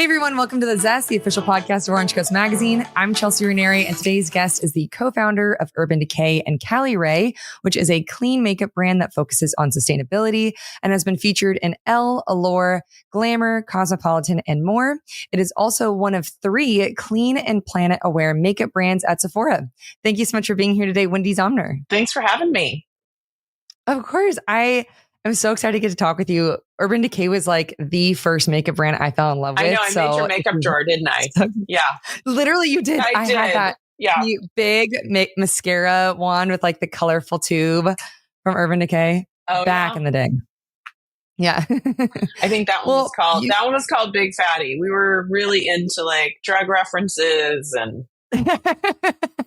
Hey everyone, welcome to The Zest, the official podcast of Orange Coast Magazine. I'm Chelsea Ranieri, and today's guest is the co-founder of Urban Decay and caliray, which is a clean makeup brand that focuses on sustainability and has been featured in Elle, Allure, Glamour, Cosmopolitan, and more. It is also one of 3 clean and planet-aware makeup brands at Sephora. Thank you so much for being here today, Wende Zomnir. Thanks for having me. Of course. I'm so excited to get to talk with you. Urban Decay was like the first makeup brand I fell in love with. I know, I made your makeup drawer, didn't I? Yeah. Literally, you did. I did. had that big mascara wand with like the colorful tube from Urban Decay back in the day. Yeah. I think that one was called Big Fatty. We were really into like drug references and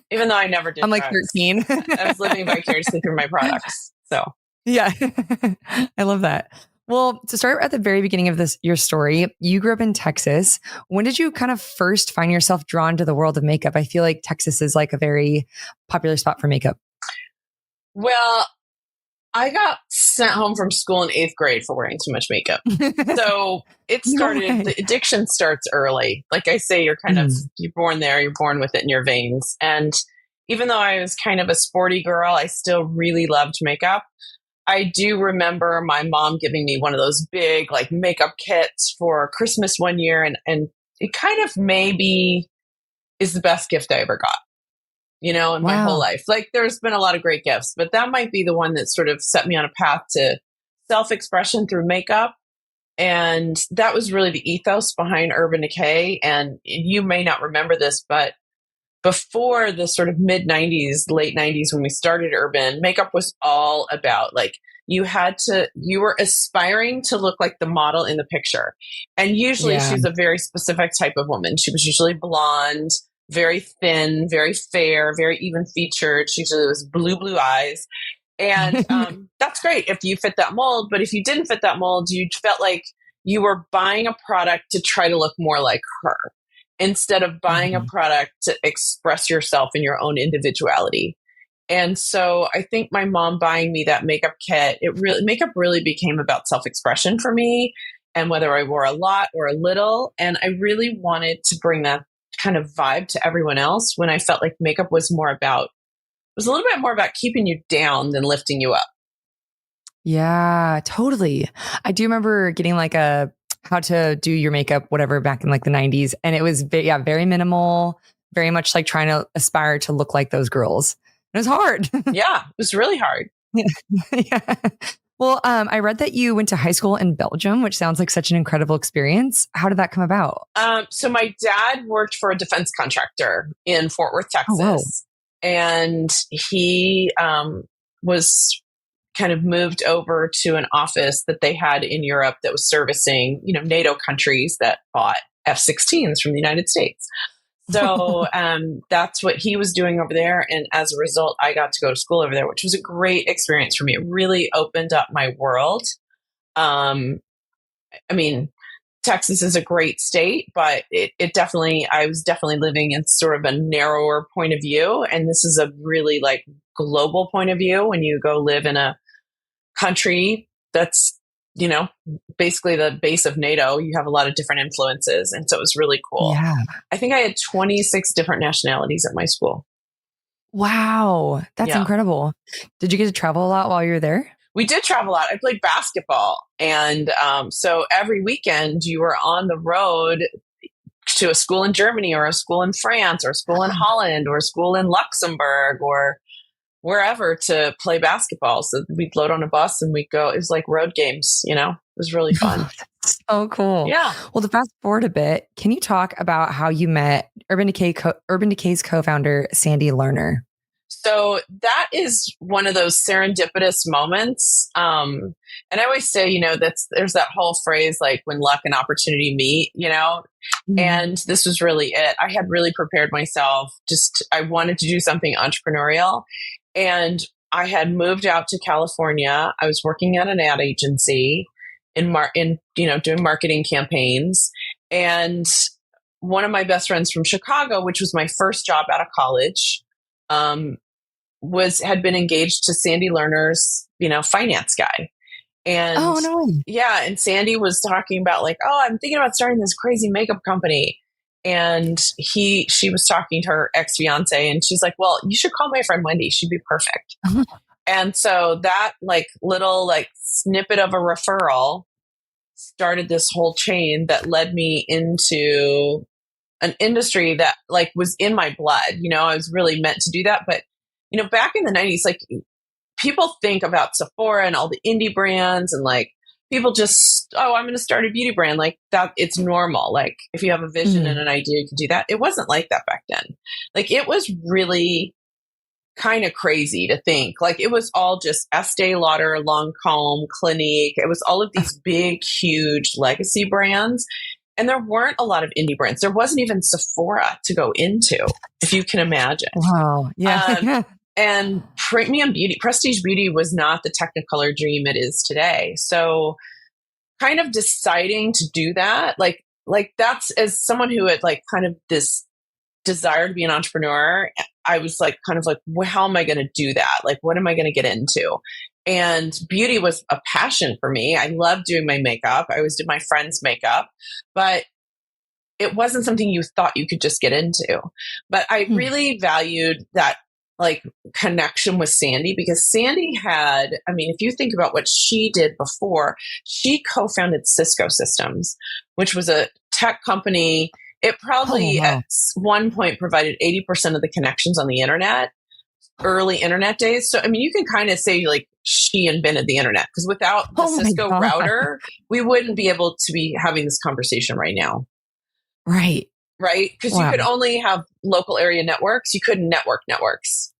even though I never did I'm like drugs, 13. I was living vicariously through my products. So yeah, I love that. Well, to start at the very beginning of your story, you grew up in Texas. When did you kind of first find yourself drawn to the world of makeup? I feel like Texas is like a very popular spot for makeup. Well, I got sent home from school in 8th grade for wearing too much makeup. So the addiction starts early. Like I say, you're born there, you're born with it in your veins. And even though I was kind of a sporty girl, I still really loved makeup. I do remember my mom giving me one of those big like makeup kits for Christmas one year. And it kind of maybe is the best gift I ever got, in my whole life. Like there's been a lot of great gifts, but that might be the one that sort of set me on a path to self-expression through makeup. And that was really the ethos behind Urban Decay. And you may not remember this, but before the sort of mid 90s, late 90s, when we started Urban, makeup was all about like, you were aspiring to look like the model in the picture. And usually she's a very specific type of woman. She was usually blonde, very thin, very fair, very even featured. She usually was blue eyes. And that's great if you fit that mold. But if you didn't fit that mold, you felt like you were buying a product to try to look more like her, instead of buying a product to express yourself in your own individuality. And so I think my mom buying me that makeup kit, makeup really became about self-expression for me, and whether I wore a lot or a little. And I really wanted to bring that kind of vibe to everyone else when I felt like makeup was a little bit more about keeping you down than lifting you up. Yeah, totally. I do remember getting like a how to do your makeup, whatever, back in like the 90s. And it was very minimal, very much like trying to aspire to look like those girls. It was hard. Yeah, it was really hard. Yeah. Well, I read that you went to high school in Belgium, which sounds like such an incredible experience. How did that come about? So my dad worked for a defense contractor in Fort Worth, Texas. Oh, wow. And he was kind of moved over to an office that they had in Europe that was servicing, NATO countries that bought F-16s from the United States. So that's what he was doing over there. And as a result, I got to go to school over there, which was a great experience for me. It really opened up my world. Texas is a great state, but I was definitely living in sort of a narrower point of view. And this is a really like global point of view when you go live in a country that's, basically the base of NATO. You have a lot of different influences. And so it was really cool. Yeah. I think I had 26 different nationalities at my school. Wow. That's incredible. Did you get to travel a lot while you were there? We did travel a lot. I played basketball. And so every weekend you were on the road to a school in Germany or a school in France or a school in Holland or a school in Luxembourg or wherever to play basketball. So we'd load on a bus and we'd go. It was like road games, It was really fun. So cool. Yeah. Well, to fast forward a bit, can you talk about how you met Urban Decay's co-founder, Sandy Lerner? So that is one of those serendipitous moments. And I always say, there's that whole phrase, like when luck and opportunity meet, and this was really it. I had really prepared myself. I wanted to do something entrepreneurial, and I had moved out to California. I was working at an ad agency doing marketing campaigns. And one of my best friends from Chicago, which was my first job out of college, had been engaged to Sandy Lerner's, finance guy. And Oh, no way. yeah, and Sandy was talking about like, oh, I'm thinking about starting this crazy makeup company. And she was talking to her ex-fiance, and she's like, well, you should call my friend Wendy. She'd be perfect. And so that like little like snippet of a referral started this whole chain that led me into an industry that like was in my blood. You know, I was really meant to do that. But, you know, back in the 90s, like people think about Sephora and all the indie brands, and like people just, oh, I'm going to start a beauty brand like that. It's normal. Like if you have a vision and an idea, you can do that. It wasn't like that back then. Like it was really kind of crazy to think like it was all just Estee Lauder, Lancome, Clinique. It was all of these big, huge legacy brands. And there weren't a lot of indie brands. There wasn't even Sephora to go into, if you can imagine. Wow. Yeah. And premium beauty, prestige beauty was not the Technicolor dream it is today. So kind of deciding to do that, like that's, as someone who had like kind of this desire to be an entrepreneur, I was like, kind of like, well, how am I going to do that? Like, what am I going to get into? And beauty was a passion for me. I loved doing my makeup. I always did my friends' makeup, but it wasn't something you thought you could just get into. But I really valued that like connection with Sandy, because Sandy had, I mean, if you think about what she did before, she co-founded Cisco Systems, which was a tech company. It probably at one point provided 80% of the connections on the internet, early internet days. So, I mean, you can kind of say like she invented the internet, because without the Cisco router, we wouldn't be able to be having this conversation right now. Right. Right? Because you could only have local area networks. You couldn't network networks.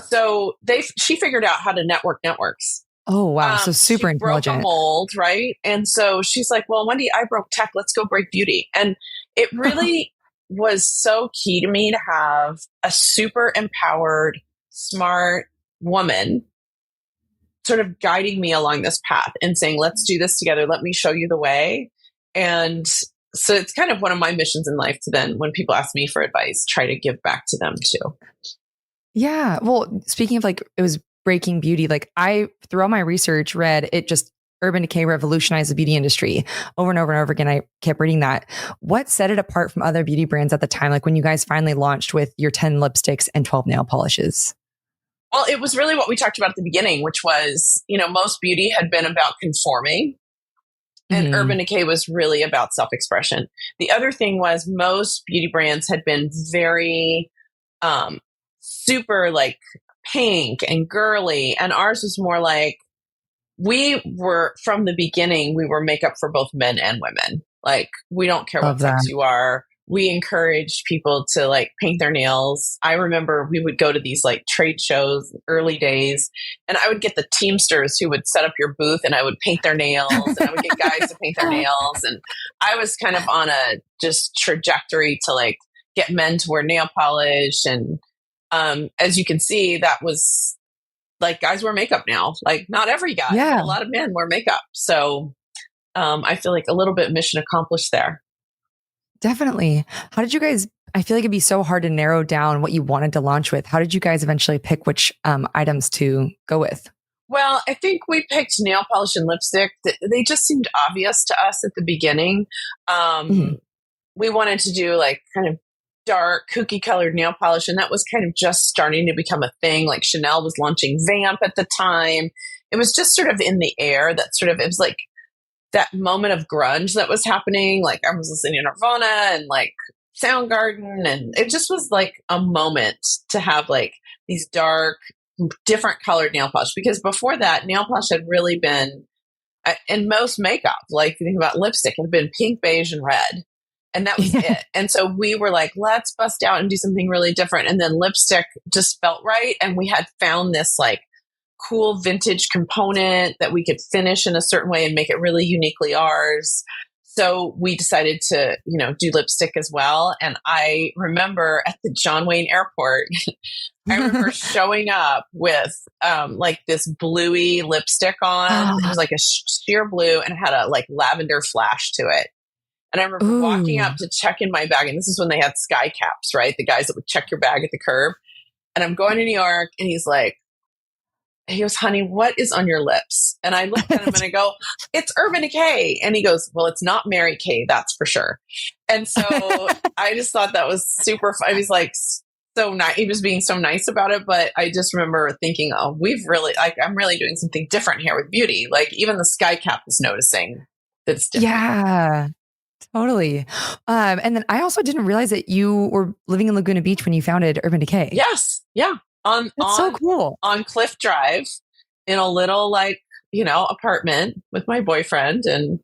So she figured out how to network networks. Oh, wow. So super intelligent. Broke a mold, right? And so she's like, well, Wendy, I broke tech. Let's go break beauty. And it really was so key to me to have a super empowered, smart woman sort of guiding me along this path and saying, let's do this together. Let me show you the way. And so it's kind of one of my missions in life to then, when people ask me for advice, try to give back to them too. Yeah. Well, speaking of like, it was breaking beauty. Like I, throughout my research, read it just Urban Decay revolutionized the beauty industry over and over and over again. I kept reading that. What set it apart from other beauty brands at the time? Like when you guys finally launched with your 10 lipsticks and 12 nail polishes? Well, it was really what we talked about at the beginning, which was, you know, most beauty had been about conforming. And Urban Decay was really about self-expression. The other thing was most beauty brands had been very super like pink and girly. And ours was more like, we were, from the beginning, we were makeup for both men and women. Like, we don't care what sex you are. We encourage people to like paint their nails. I remember we would go to these like trade shows, early days, and I would get the Teamsters who would set up your booth, and I would paint their nails, and I would get guys to paint their nails. And I was kind of on a just trajectory to like get men to wear nail polish. And as you can see, that was like, guys wear makeup now. Like not every guy, but a lot of men wear makeup. So I feel like a little bit mission accomplished there. Definitely. How did you guys, I feel like it'd be so hard to narrow down what you wanted to launch with. How did you guys eventually pick which items to go with? Well, I think we picked nail polish and lipstick. They just seemed obvious to us at the beginning. We wanted to do like kind of dark, kooky colored nail polish, and that was kind of just starting to become a thing. Like Chanel was launching Vamp at the time. It was just sort of in the air. That sort of, it was like that moment of grunge that was happening. Like I was listening to Nirvana and like Soundgarden, and it just was like a moment to have like these dark, different colored nail polish. Because before that, nail polish had really been, in most makeup, like you think about lipstick, it had been pink, beige, and red. And that was it. And so we were like, let's bust out and do something really different. And then lipstick just felt right. And we had found this like cool vintage component that we could finish in a certain way and make it really uniquely ours. So we decided to, you know, do lipstick as well. And I remember at the John Wayne Airport, I remember showing up with like this bluey lipstick on. It was like a sheer blue and it had a like lavender flash to it. And I remember walking up to check in my bag. And this is when they had sky caps, right? The guys that would check your bag at the curb. And I'm going to New York and he's like, he goes, honey, what is on your lips? And I looked at him and I go, it's Urban Decay. And he goes, well, it's not Mary Kay, that's for sure. And so I just thought that was super fun. He was like, so nice. He was being so nice about it. But I just remember thinking, oh, I'm really doing something different here with beauty. Like even the sky cap is noticing that it's different. Yeah, totally. And then I also didn't realize that you were living in Laguna Beach when you founded Urban Decay. Yes. Yeah. That's so cool. On Cliff Drive in a little apartment with my boyfriend and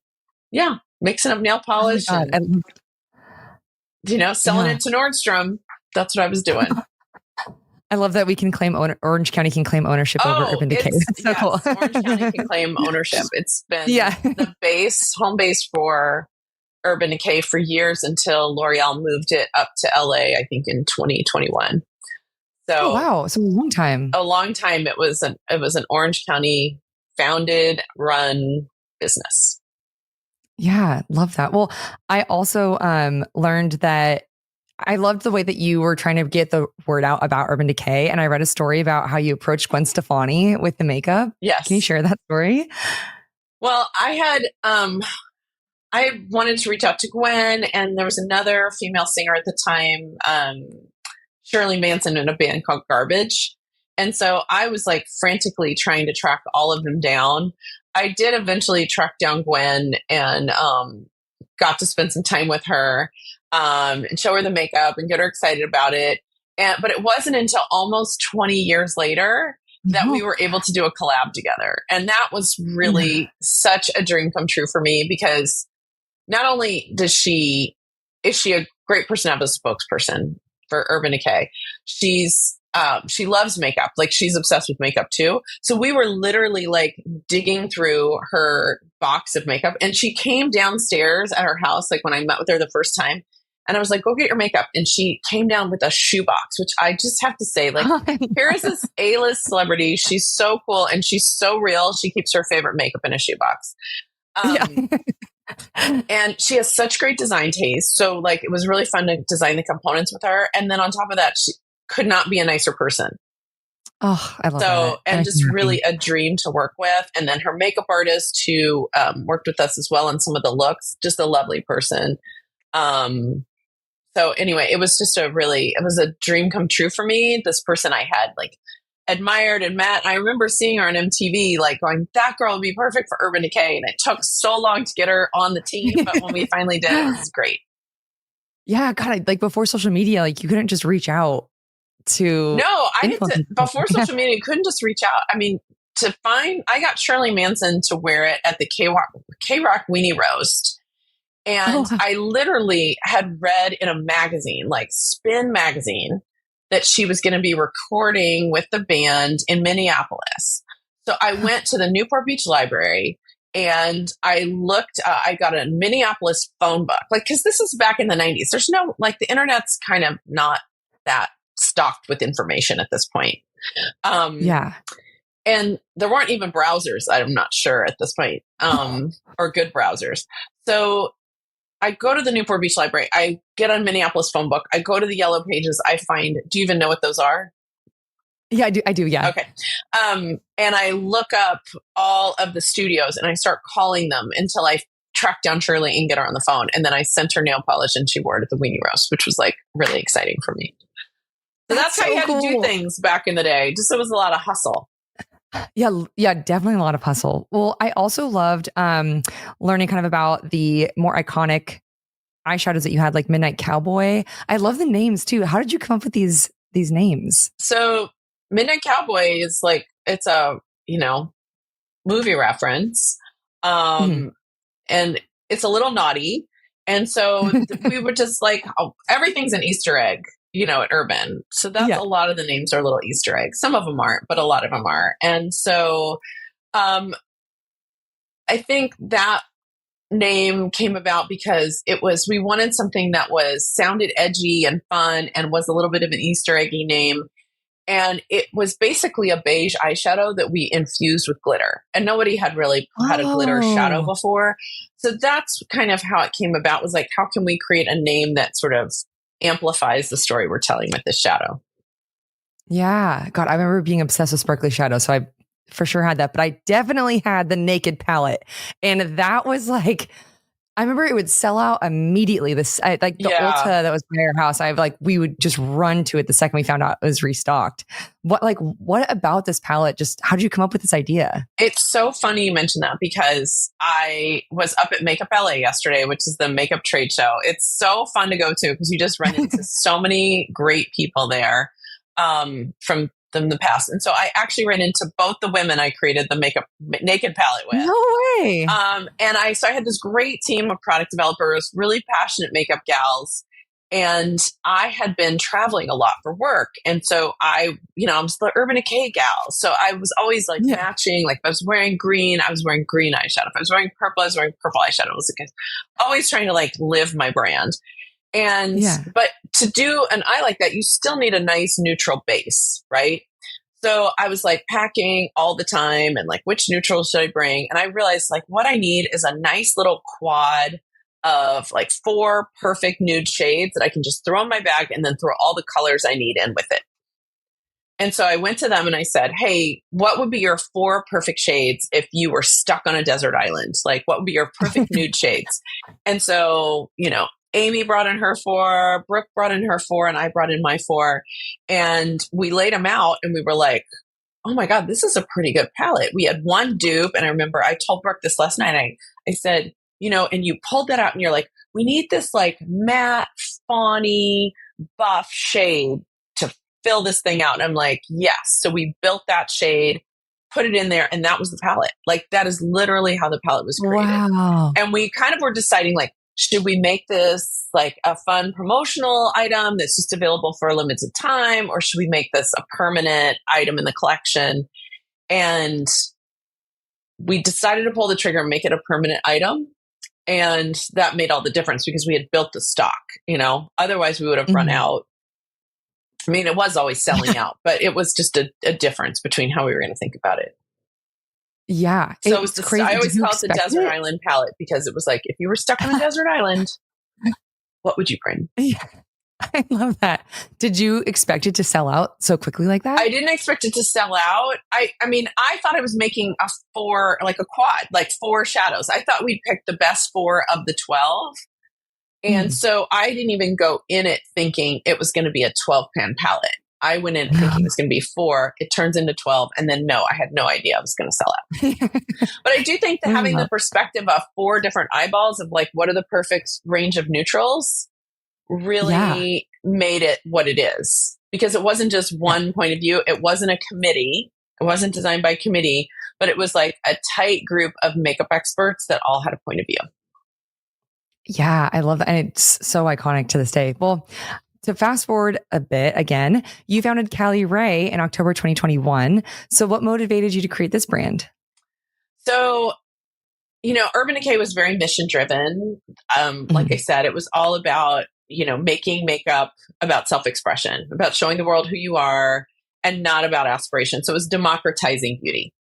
mixing up nail polish and, selling it to Nordstrom. That's what I was doing. I love that we can claim Orange County can claim ownership over Urban Decay. That's so cool. Orange County can claim ownership. It's been the home base for Urban Decay for years until L'Oreal moved it up to LA, I think in 2021. So, wow. So a long time. A long time. It was an Orange County founded, run business. Yeah, love that. Well, I also learned that I loved the way that you were trying to get the word out about Urban Decay. And I read a story about how you approached Gwen Stefani with the makeup. Yes. Can you share that story? Well, I wanted to reach out to Gwen, and there was another female singer at the time, Shirley Manson, in a band called Garbage. And so I was like frantically trying to track all of them down. I did eventually track down Gwen and got to spend some time with her and show her the makeup and get her excited about it. But it wasn't until almost 20 years later that we were able to do a collab together. And that was really such a dream come true for me, because not only is she a great person to have as a spokesperson for Urban Decay, she loves makeup. Like she's obsessed with makeup too. So we were literally like digging through her box of makeup, and she came downstairs at her house, like when I met with her the first time, and I was like, go get your makeup. And she came down with a shoebox, which I just have to say, like, here is this A-list celebrity. She's so cool and she's so real. She keeps her favorite makeup in a shoebox. And she has such great design taste. So like, it was really fun to design the components with her. And then on top of that, she could not be a nicer person. Oh, I love that. And just really a dream to work with. And then her makeup artist who worked with us as well on some of the looks, just a lovely person. So anyway, it was just it was a dream come true for me. This person I had like admired and met. I remember seeing her on MTV, like going, that girl would be perfect for Urban Decay. And it took so long to get her on the team. But when we finally did, it was great. Yeah. God, like before social media, like you couldn't just reach out to. No, before social media, you couldn't just reach out. I mean, I got Shirley Manson to wear it at the K-Rock Weenie Roast. And I literally had read in a magazine, like Spin magazine, that she was going to be recording with the band in Minneapolis. So I went to the Newport Beach Library and I got a Minneapolis phone book. Like, cause this is back in the 90s. There's no, like the internet's kind of not that stocked with information at this point. And there weren't even browsers, I'm not sure at this point, or good browsers. So I go to the Newport Beach Library. I get on Minneapolis phone book. I go to the yellow pages. I find, do you even know what those are? Yeah, I do. Yeah. Okay. And I look up all of the studios and I start calling them until I track down Shirley and get her on the phone. And then I sent her nail polish and she wore it at the Weenie Roast, which was like really exciting for me. So that's how you had to do things back in the day. Just, it was a lot of hustle. Yeah, definitely a lot of hustle. Well, I also loved learning kind of about the more iconic eyeshadows that you had, like Midnight Cowboy. I love the names too. How did you come up with these names? So Midnight Cowboy is like, it's a, movie reference. And it's a little naughty. And so we were just like, everything's an Easter egg. At Urban. So that's a lot of the names are little Easter eggs. Some of them aren't, but a lot of them are. And so I think that name came about because we wanted something that sounded edgy and fun and was a little bit of an Easter eggy name. And it was basically a beige eyeshadow that we infused with glitter. And nobody had really had a glitter shadow before. So that's kind of how it came about, was like, how can we create a name that sort of amplifies the story we're telling with this shadow? Yeah. God, I remember being obsessed with sparkly shadows. So for sure had that, but I definitely had the naked palette. And that was like, I remember it would sell out immediately. Like the Ulta that was by our house, we would just run to it the second we found out it was restocked. What about this palette? Just how did you come up with this idea? It's so funny you mentioned that because I was up at Makeup LA yesterday, which is the makeup trade show. It's so fun to go to because you just run into so many great people there from the past. And so I actually ran into both the women I created the makeup naked palette with. No way. And I had this great team of product developers, really passionate makeup gals. And I had been traveling a lot for work. And so I was the Urban Decay gal. So I was always matching, like if I was wearing green, I was wearing green eyeshadow. If I was wearing purple, I was wearing purple eyeshadow. I was always trying to live my brand. And, but to do an eye like that, you still need a nice neutral base, right? So I was packing all the time and which neutrals should I bring? And I realized what I need is a nice little quad of 4 perfect nude shades that I can just throw in my bag and then throw all the colors I need in with it. And so I went to them and I said, hey, what would be your 4 perfect shades if you were stuck on a desert island? What would be your perfect nude shades? And so, Amy brought in her 4, Brooke brought in her 4, and I brought in my 4. And we laid them out and we were like, oh my God, this is a pretty good palette. We had one dupe. And I remember I told Brooke this last night. I said, and you pulled that out and you're like, we need this matte, fawny, buff shade to fill this thing out. And I'm like, yes. So we built that shade, put it in there, and that was the palette. That is literally how the palette was created. Wow. And we kind of were deciding should we make this a fun promotional item that's just available for a limited time, or should we make this a permanent item in the collection? And we decided to pull the trigger and make it a permanent item. And that made all the difference because we had built the stock, otherwise we would have run out. I mean, it was always selling out, but it was just a difference between how we were going to think about it. Yeah. So it was crazy. I always call it the desert island palette because it was if you were stuck on a desert island, what would you bring? Yeah. I love that. Did you expect it to sell out so quickly like that? I didn't expect it to sell out. I mean, I thought I was making a 4, a quad, 4 shadows. I thought we'd pick the best 4 of the 12. And so I didn't even go in it thinking it was going to be a 12-pan palette. I went in thinking it was going to be 4. It turns into 12. And then I had no idea I was going to sell out. But I do think that having the perspective of 4 different eyeballs of what are the perfect range of neutrals really made it what it is. Because it wasn't just one point of view. It wasn't a committee. It wasn't designed by committee, but it was a tight group of makeup experts that all had a point of view. Yeah, I love that. And it's so iconic to this day. Well, to fast forward a bit again, you founded caliray in October 2021. So what motivated you to create this brand? So, Urban Decay was very mission driven. Like I said, it was all about, making makeup about self-expression, about showing the world who you are and not about aspiration. So it was democratizing beauty.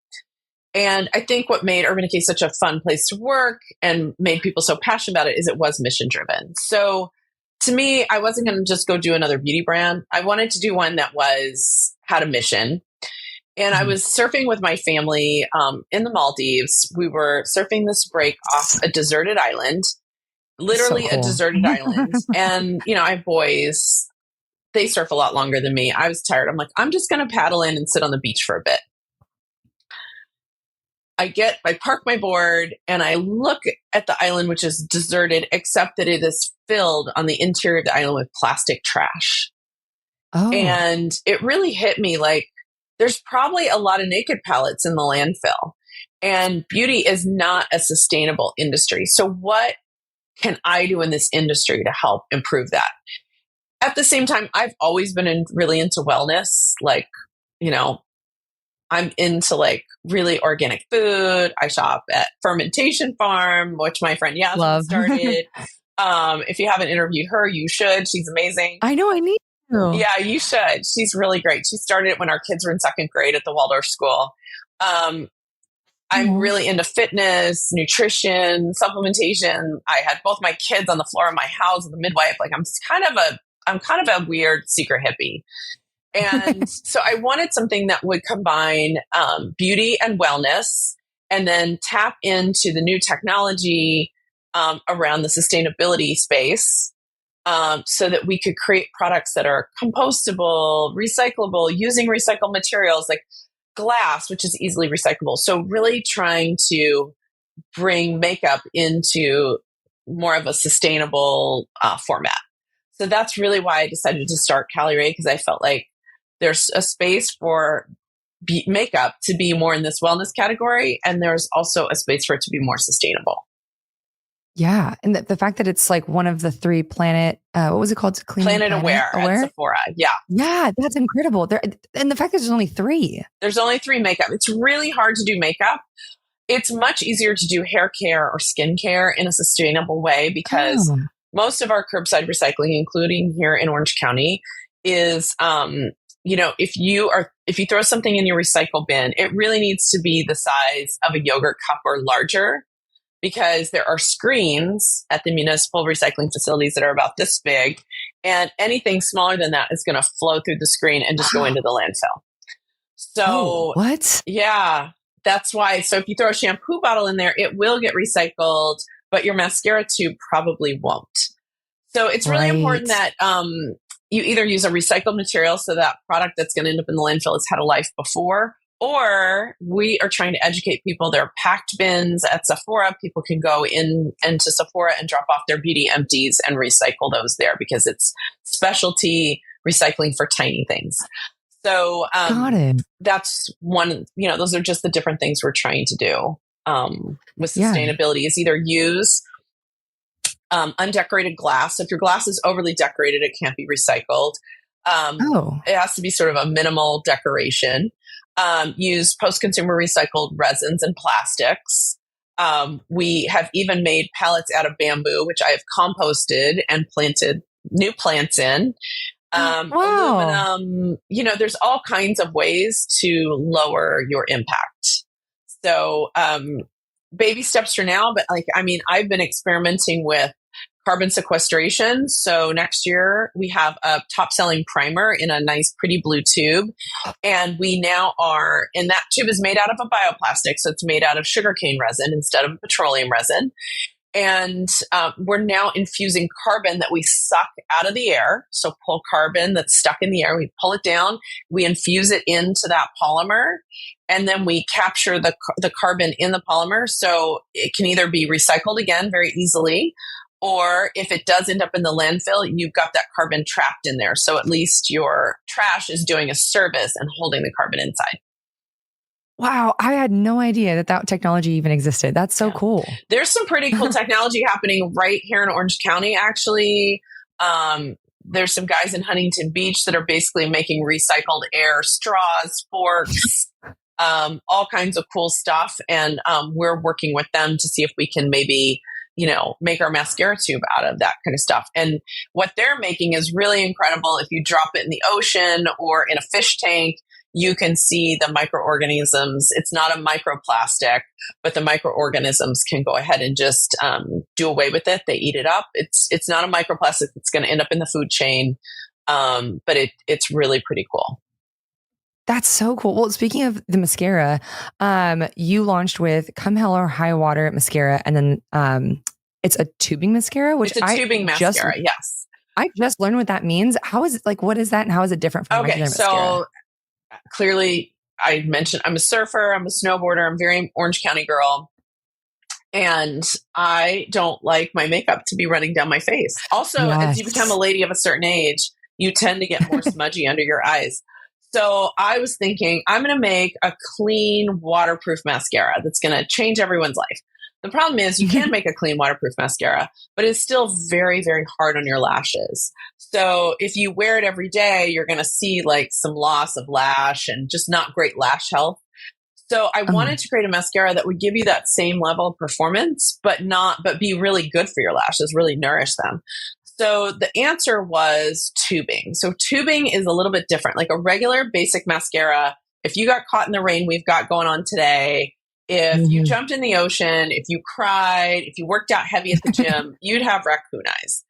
And I think what made Urban Decay such a fun place to work and made people so passionate about it is it was mission driven. So to me, I wasn't going to just go do another beauty brand. I wanted to do one that had a mission. And I was surfing with my family in the Maldives. We were surfing this break off a deserted island, literally so cool. A deserted island. And, I have boys, they surf a lot longer than me. I was tired. I'm like, I'm just going to paddle in and sit on the beach for a bit. I park my board and I look at the island, which is deserted, except that it is filled on the interior of the island with plastic trash. Oh. And it really hit me there's probably a lot of naked palettes in the landfill, and beauty is not a sustainable industry. So what can I do in this industry to help improve that? At the same time, I've always been really into wellness. I'm into really organic food. I shop at Fermentation Farm, which my friend Yasmin started. If you haven't interviewed her, you should. She's amazing. I know, I need to. Yeah, you should. She's really great. She started it when our kids were in 2nd grade at the Waldorf school. I'm really into fitness, nutrition, supplementation. I had both my kids on the floor of my house with a midwife. I'm kind of a weird secret hippie. And so I wanted something that would combine beauty and wellness, and then tap into the new technology around the sustainability space, so that we could create products that are compostable, recyclable, using recycled materials like glass, which is easily recyclable. So really trying to bring makeup into more of a sustainable format. So that's really why I decided to start caliray, because I felt like there's a space for makeup to be more in this wellness category, and there's also a space for it to be more sustainable. Yeah. And the fact that it's like one of the 3 planet, what was it called? Planet Aware at Sephora. Yeah. Yeah. That's incredible. And the fact that there's only 3. There's only 3 makeup. It's really hard to do makeup. It's much easier to do hair care or skin care in a sustainable way, because most of our curbside recycling, including here in Orange County, is, if you throw something in your recycle bin, it really needs to be the size of a yogurt cup or larger, because there are screens at the municipal recycling facilities that are about this big, and anything smaller than that is going to flow through the screen and just go into the landfill. So what? Yeah, that's why. So if you throw a shampoo bottle in there, it will get recycled, but your mascara tube probably won't. So it's really important that you either use a recycled material, so that product that's going to end up in the landfill has had a life before, or we are trying to educate people. There are packed bins at Sephora. People can go into Sephora and drop off their beauty empties and recycle those there, because it's specialty recycling for tiny things. So Got it. That's one, those are just the different things we're trying to do with sustainability, is either use undecorated glass. So if your glass is overly decorated, it can't be recycled. It has to be sort of a minimal decoration. Use post-consumer recycled resins and plastics. We have even made pallets out of bamboo, which I have composted and planted new plants in. Aluminum, there's all kinds of ways to lower your impact. So, baby steps for now, but I've been experimenting with carbon sequestration. So next year we have a top selling primer in a nice, pretty blue tube. And and that tube is made out of a bioplastic. So it's made out of sugarcane resin instead of petroleum resin. And we're now infusing carbon that we suck out of the air. So pull carbon that's stuck in the air, we pull it down, we infuse it into that polymer, and then we capture the carbon in the polymer. So it can either be recycled again very easily, or if it does end up in the landfill, you've got that carbon trapped in there. So at least your trash is doing a service and holding the carbon inside. Wow, I had no idea that technology even existed. That's so cool. There's some pretty cool technology happening right here in Orange County, actually. There's some guys in Huntington Beach that are basically making recycled air straws, forks, all kinds of cool stuff. And we're working with them to see if we can maybe, make our mascara tube out of that kind of stuff. And what they're making is really incredible. If you drop it in the ocean or in a fish tank, you can see the microorganisms. It's not a microplastic, but the microorganisms can go ahead and just do away with it. They eat it up. It's not a microplastic that's going to end up in the food chain, but it's really pretty cool. That's so cool. Well, speaking of the mascara, you launched with Come Hell or High Water mascara, and then it's a tubing mascara, which it's a tubing mascara. Yes, I just learned what that means. How is it? Like, what is that, and how is it different from regular mascara? So clearly, I mentioned I'm a surfer, I'm a snowboarder, I'm a very Orange County girl, and I don't like my makeup to be running down my face. Also, as you become a lady of a certain age, you tend to get more smudgy under your eyes. So I was thinking, I'm going to make a clean, waterproof mascara that's going to change everyone's life. The problem is you can make a clean, waterproof mascara, but it's still very, very hard on your lashes. So if you wear it every day, you're going to see like some loss of lash and just not great lash health. So I wanted to create a mascara that would give you that same level of performance, but be really good for your lashes, really nourish them. So the answer was tubing. So tubing is a little bit different. Like a regular basic mascara, if you got caught in the rain we've got going on today, if you jumped in the ocean, if you cried, if you worked out heavy at the gym, you'd have raccoon eyes.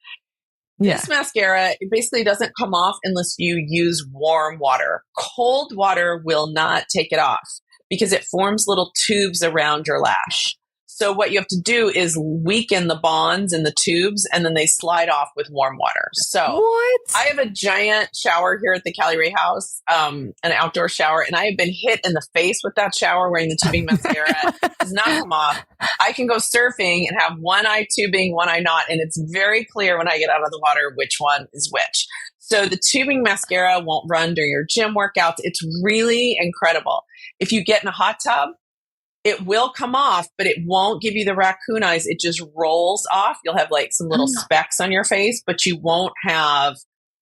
This mascara, it basically doesn't come off unless you use warm water. Cold water will not take it off because it forms little tubes around your lash. So what you have to do is weaken the bonds in the tubes, and then they slide off with warm water. So what? I have a giant shower here at the caliray house, an outdoor shower, and I have been hit in the face with that shower wearing the tubing mascara. It does not come off. I can go surfing and have one eye tubing, one eye not, and it's very clear when I get out of the water which one is which. So the tubing mascara won't run during your gym workouts. It's really incredible. If you get in a hot tub, it will come off, but it won't give you the raccoon eyes. It just rolls off. You'll have like some little specks on your face, but you won't have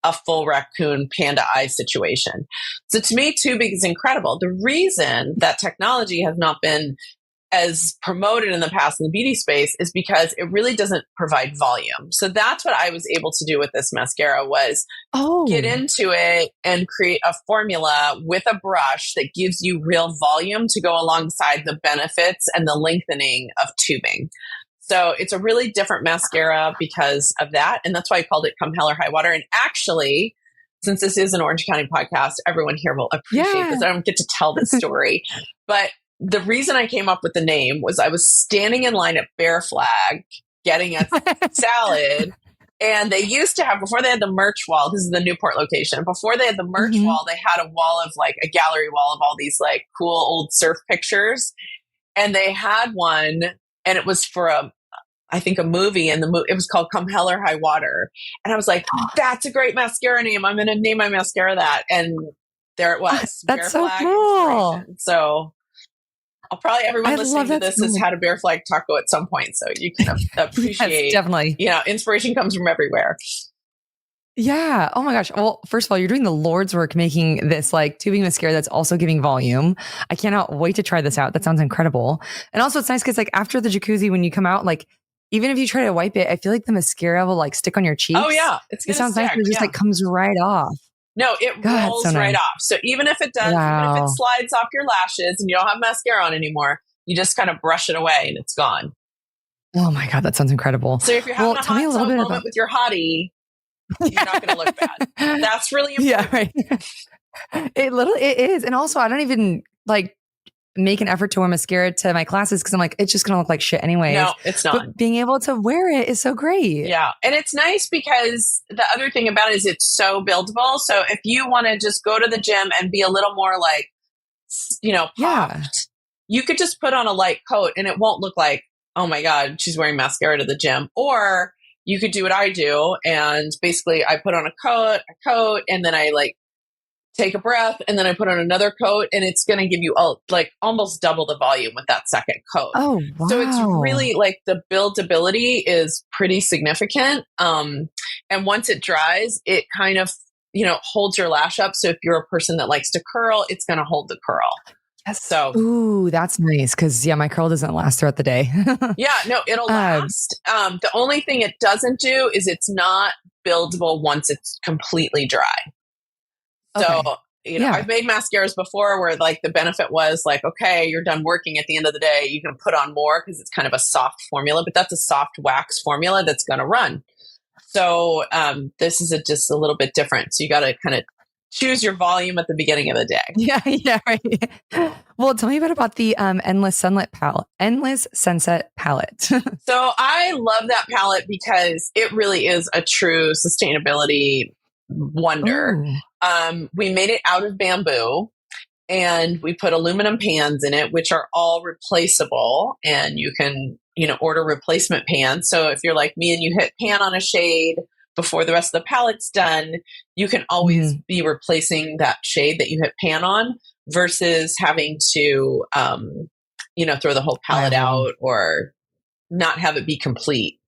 a full raccoon panda eye situation. So to me, tubing is incredible. The reason that technology has not been as promoted in the past in the beauty space is because it really doesn't provide volume. So that's what I was able to do with this mascara was get into it and create a formula with a brush that gives you real volume to go alongside the benefits and the lengthening of tubing. So it's a really different mascara because of that. And that's why I called it Come Hell or High Water. And actually, since this is an Orange County podcast, everyone here will appreciate this. I don't get to tell this story, but the reason I came up with the name was I was standing in line at Bear Flag getting a salad. And they used to have, before they had the merch wall, this is the Newport location, before they had the merch wall, they had a wall of like a gallery wall of all these like cool old surf pictures. And they had one, and it was for I think a movie, and it was called Come Hell or High Water. And I was like, that's a great mascara name. I'm going to name my mascara that. And there it was. That's so cool. So everyone listening to this has had a Bear Flag taco at some point, so you can appreciate. Yes, definitely. Inspiration comes from everywhere. Yeah. Oh my gosh. Well, first of all, you're doing the Lord's work making this like tubing mascara that's also giving volume. I cannot wait to try this out. That sounds incredible. And also, it's nice because like after the jacuzzi, when you come out, like even if you try to wipe it, I feel like the mascara will like stick on your cheeks. Oh yeah, it sounds nice. It just like comes right off. No, it rolls right off. So even if it does, even if it slides off your lashes and you don't have mascara on anymore, you just kind of brush it away and it's gone. Oh my God, that sounds incredible. So if you're having a hot tub moment with your hottie, you're not going to look bad. That's really important. Yeah, right. It is. And also, I don't even like make an effort to wear mascara to my classes because I'm like, it's just going to look like shit anyways. No, it's not. But being able to wear it is so great. Yeah. And it's nice because the other thing about it is it's so buildable. So if you want to just go to the gym and be a little more like, popped, you could just put on a light coat and it won't look like, oh my God, she's wearing mascara to the gym. Or you could do what I do. And basically I put on a coat, and then I like take a breath, and then I put on another coat, and it's going to give you almost double the volume with that second coat. Oh, wow. So it's really like the buildability is pretty significant. And once it dries, it kind of, holds your lash up. So if you're a person that likes to curl, it's going to hold the curl. Yes. So, ooh, that's nice. Cause my curl doesn't last throughout the day. Yeah, no, it'll last. The only thing it doesn't do is it's not buildable once it's completely dry. So, I've made mascaras before where like the benefit was like, okay, you're done working at the end of the day. You can put on more because it's kind of a soft formula, but that's a soft wax formula that's going to run. So this is just a little bit different. So you got to kind of choose your volume at the beginning of the day. Yeah, right. Well, tell me about the Endless Sunset palette. So I love that palette because it really is a true sustainability wonder. We made it out of bamboo, and we put aluminum pans in it, which are all replaceable, and you can, order replacement pans. So if you're like me and you hit pan on a shade before the rest of the palette's done, you can always be replacing that shade that you hit pan on versus having to, throw the whole palette out or not have it be complete.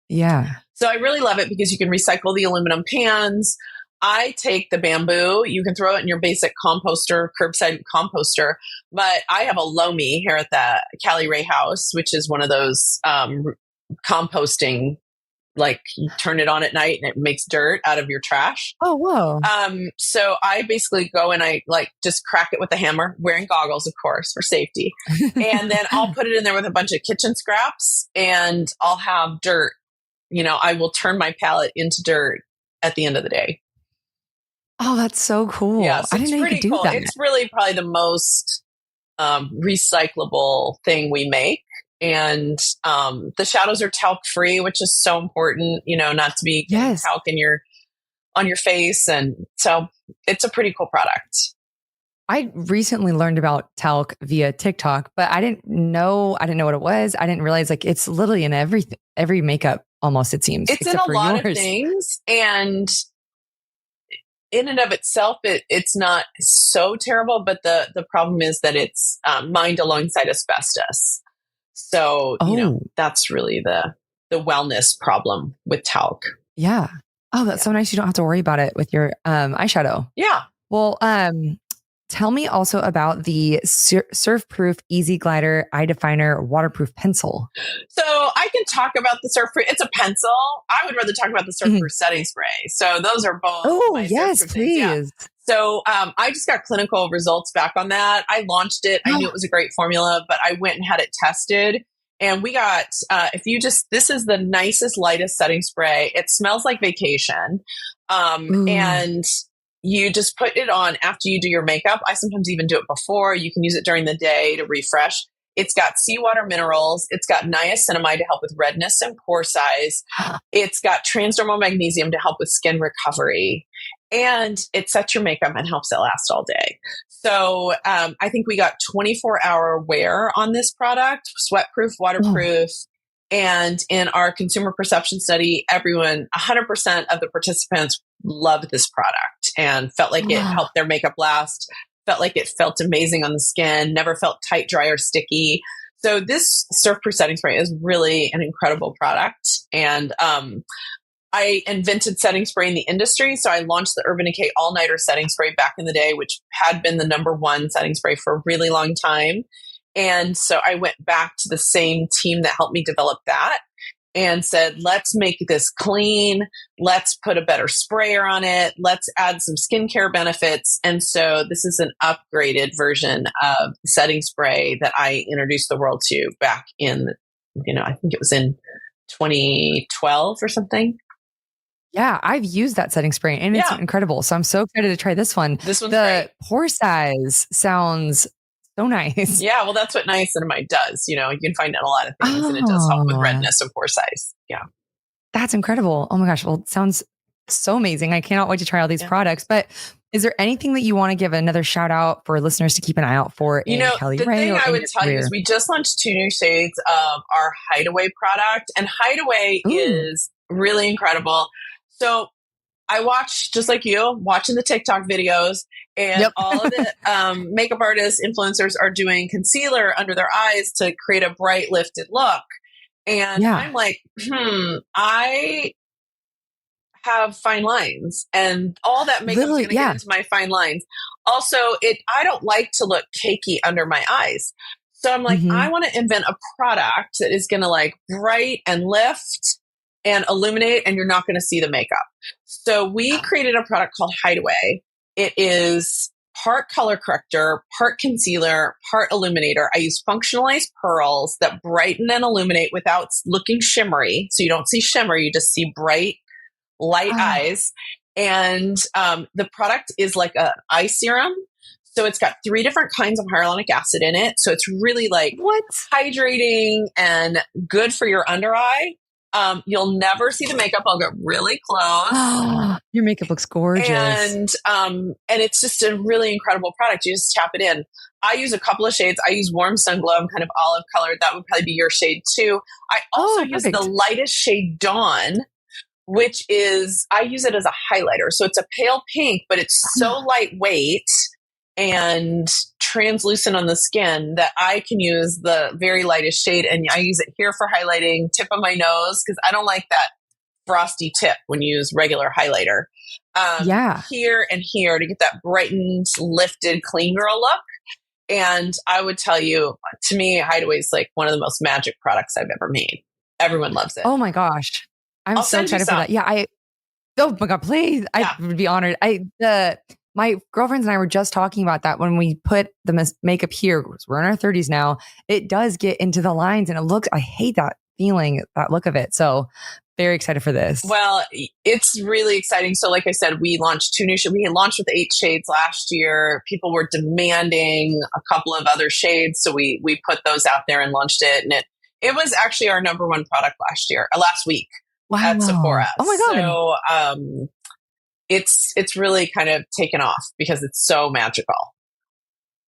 Yeah. So I really love it because you can recycle the aluminum pans. I take the bamboo. You can throw it in your basic composter, curbside composter. But I have a Lomi here at the caliray house, which is one of those composting, like you turn it on at night and it makes dirt out of your trash. Oh, whoa. So I basically go and I like just crack it with a hammer, wearing goggles, of course, for safety. And then I'll put it in there with a bunch of kitchen scraps, and I'll have dirt I will turn my palette into dirt at the end of the day. Oh, that's so cool. Yeah, so I didn't know you could do that. It's really probably the most recyclable thing we make. And the shadows are talc free, which is so important, not to be getting talc on your face. And so it's a pretty cool product. I recently learned about talc via TikTok, but I didn't know what it was. I didn't realize it's literally in every makeup almost, it seems. It's in a lot of things. And in and of itself, it's not so terrible, but the problem is that it's mined alongside asbestos. So, that's really the wellness problem with talc. Yeah. Oh, that's so nice. You don't have to worry about it with your eyeshadow. Yeah. Well, tell me also about the Surf Proof Easy Glider Eye Definer Waterproof Pencil. So I can talk about the Surf Proof. It's a pencil. I would rather talk about the Surf Proof setting spray. So those are both. Oh, yes, please. Yeah. So I just got clinical results back on that. I launched it. I knew it was a great formula, but I went and had it tested. And we got, this is the nicest, lightest setting spray. It smells like vacation. And you just put it on after you do your makeup. I sometimes even do it before. You can use it during the day to refresh. It's got seawater minerals. It's got niacinamide to help with redness and pore size. It's got transdermal magnesium to help with skin recovery. And it sets your makeup and helps it last all day. So I think we got 24-hour wear on this product, sweat-proof, waterproof. And in our consumer perception study, 100% of the participants loved this product and felt like it helped their makeup last, felt like it felt amazing on the skin, never felt tight, dry, or sticky. So this Surf Proof setting spray is really an incredible product. And I invented setting spray in the industry. So I launched the Urban Decay All-Nighter setting spray back in the day, which had been the #1 setting spray for a really long time. And so I went back to the same team that helped me develop that and said, let's make this clean. Let's put a better sprayer on it. Let's add some skincare benefits. And so this is an upgraded version of the setting spray that I introduced the world to back in, I think it was in 2012 or something. Yeah, I've used that setting spray and it's incredible. So I'm so excited to try this one. This one's great. Pore size sounds so nice. Yeah, well, that's what niacinamide does. You can find it in a lot of things, and it does help with redness and pore size. Yeah. That's incredible. Oh my gosh. Well, it sounds so amazing. I cannot wait to try all these products. But is there anything that you want to give another shout out for listeners to keep an eye out for in caliray? The thing I would tell you is we just launched 2 new shades of our Hideaway product, and Hideaway is really incredible. So I watch, just like you, watching the TikTok videos, and all of the makeup artists, influencers are doing concealer under their eyes to create a bright, lifted look. And I'm like, I have fine lines, and all that makeup's going to get into my fine lines. Also, I don't like to look cakey under my eyes. So I'm like, I want to invent a product that is going to bright and lift and illuminate, and you're not going to see the makeup. So we created a product called Hideaway. It is part color corrector, part concealer, part illuminator. I use functionalized pearls that brighten and illuminate without looking shimmery. So you don't see shimmer, you just see bright, light eyes. And the product is like an eye serum. So it's got 3 different kinds of hyaluronic acid in it. So it's really hydrating and good for your under eye. You'll never see the makeup. I'll get really close. Your makeup looks gorgeous. And it's just a really incredible product. You just tap it in. I use a couple of shades. I use Warm Sun Glow. I'm kind of olive colored. That would probably be your shade too. I also use the lightest shade Dawn, which is, I use it as a highlighter. So it's a pale pink, but it's so lightweight and translucent on the skin that I can use the very lightest shade. And I use it here for highlighting, tip of my nose, because I don't like that frosty tip when you use regular highlighter. Here and here to get that brightened, lifted, clean girl look. And I would tell you, to me, Hideaway is one of the most magic products I've ever made. Everyone loves it. Oh my gosh. I'm so excited for that. Yeah. Oh my God, please. I would be honored. My girlfriends and I were just talking about that when we put the makeup here. We're in our 30s now. It does get into the lines and it looks, I hate that feeling, that look of it. So very excited for this. Well, it's really exciting. So like I said, we launched 2 new shades. We had launched with 8 shades last year. People were demanding a couple of other shades. So we put those out there and launched it. And it was actually our number 1 product last week at Sephora. Oh my God. So it's really kind of taken off because it's so magical.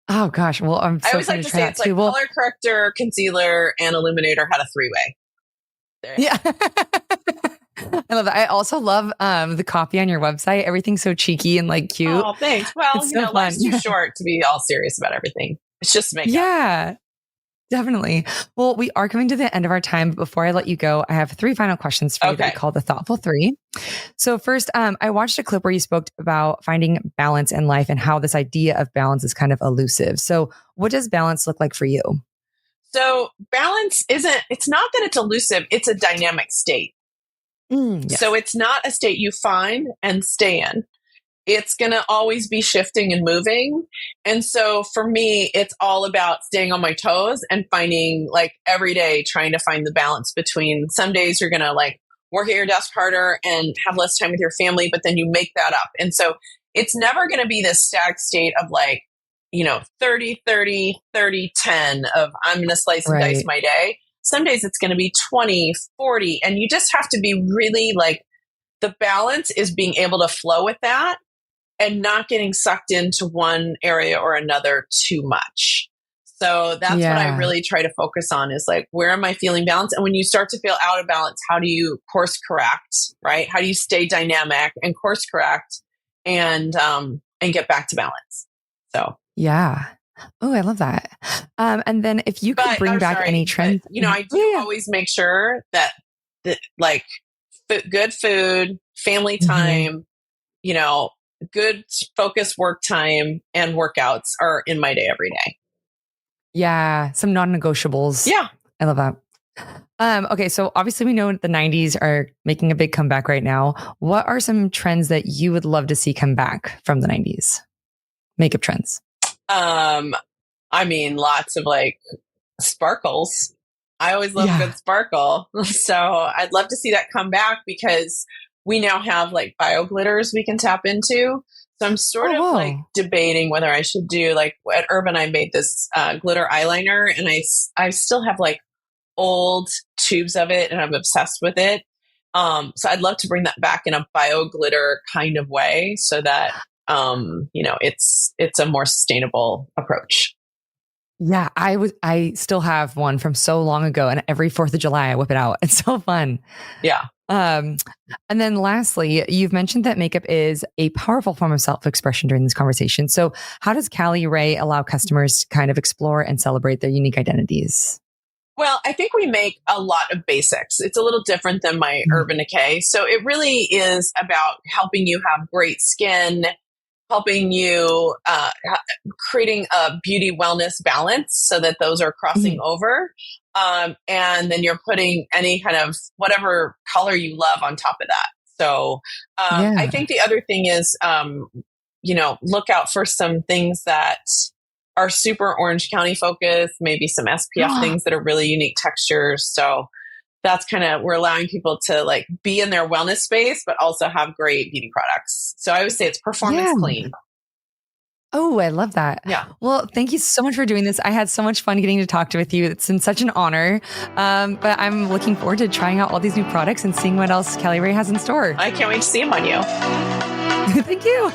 Oh gosh. Well, I'm so I always like to say it's like color corrector, concealer, and illuminator had a 3-way. Yeah. I love that. I also love the copy on your website. Everything's so cheeky and like cute. Oh, thanks. Well, life's too short to be all serious about everything. It's just makeup. Yeah, definitely. Well, we are coming to the end of our time. But before I let you go, I have 3 final questions for you that we call the Thoughtful 3. So first, I watched a clip where you spoke about finding balance in life and how this idea of balance is kind of elusive. So what does balance look like for you? So balance it's not that it's elusive, it's a dynamic state. Yes. So it's not a state you find and stay in. It's going to always be shifting and moving. And so for me, it's all about staying on my toes and finding like every day, trying to find the balance between some days you're going to like work at your desk harder and have less time with your family, but then you make that up. And so it's never going to be this static state of like, 30, 30, 30, 10 of I'm going to slice and dice my day. Some days it's going to be 20, 40. And you just have to be really like, the balance is being able to flow with that and not getting sucked into one area or another too much. So that's what I really try to focus on is like, where am I feeling balanced? And when you start to feel out of balance, how do you course correct, right? How do you stay dynamic and course correct and get back to balance? So. Yeah. Oh, I love that. And then if you could bring back any trends, I do always make sure that like good food, family time, good focused work time and workouts are in my day every day. Yeah. Some non-negotiables. Yeah. I love that. Okay. So obviously we know the 90s are making a big comeback right now. What are some trends that you would love to see come back from the 90s? Makeup trends. Lots of like sparkles. I always love a good sparkle. So I'd love to see that come back because we now have like bio glitters we can tap into. So I'm sort of like debating whether I should do like at Urban, I made this glitter eyeliner and I still have like old tubes of it and I'm obsessed with it. So I'd love to bring that back in a bio glitter kind of way so that it's a more sustainable approach. Yeah, I still have one from so long ago, and every 4th of July I whip it out. It's so fun. Yeah. And then lastly, you've mentioned that makeup is a powerful form of self-expression during this conversation. So how does caliray allow customers to kind of explore and celebrate their unique identities? Well, I think we make a lot of basics. It's a little different than my Urban Decay. So it really is about helping you have great skin, helping you creating a beauty wellness balance so that those are crossing over. And then you're putting any kind of whatever color you love on top of that. So I think the other thing is, look out for some things that are super Orange County focused, maybe some SPF things that are really unique textures. So that's kind of, we're allowing people to like be in their wellness space, but also have great beauty products. So I would say it's performance clean. Oh, I love that. Yeah. Well, thank you so much for doing this. I had so much fun getting to talk with you. It's been such an honor. But I'm looking forward to trying out all these new products and seeing what else caliray has in store. I can't wait to see them on you. Thank you.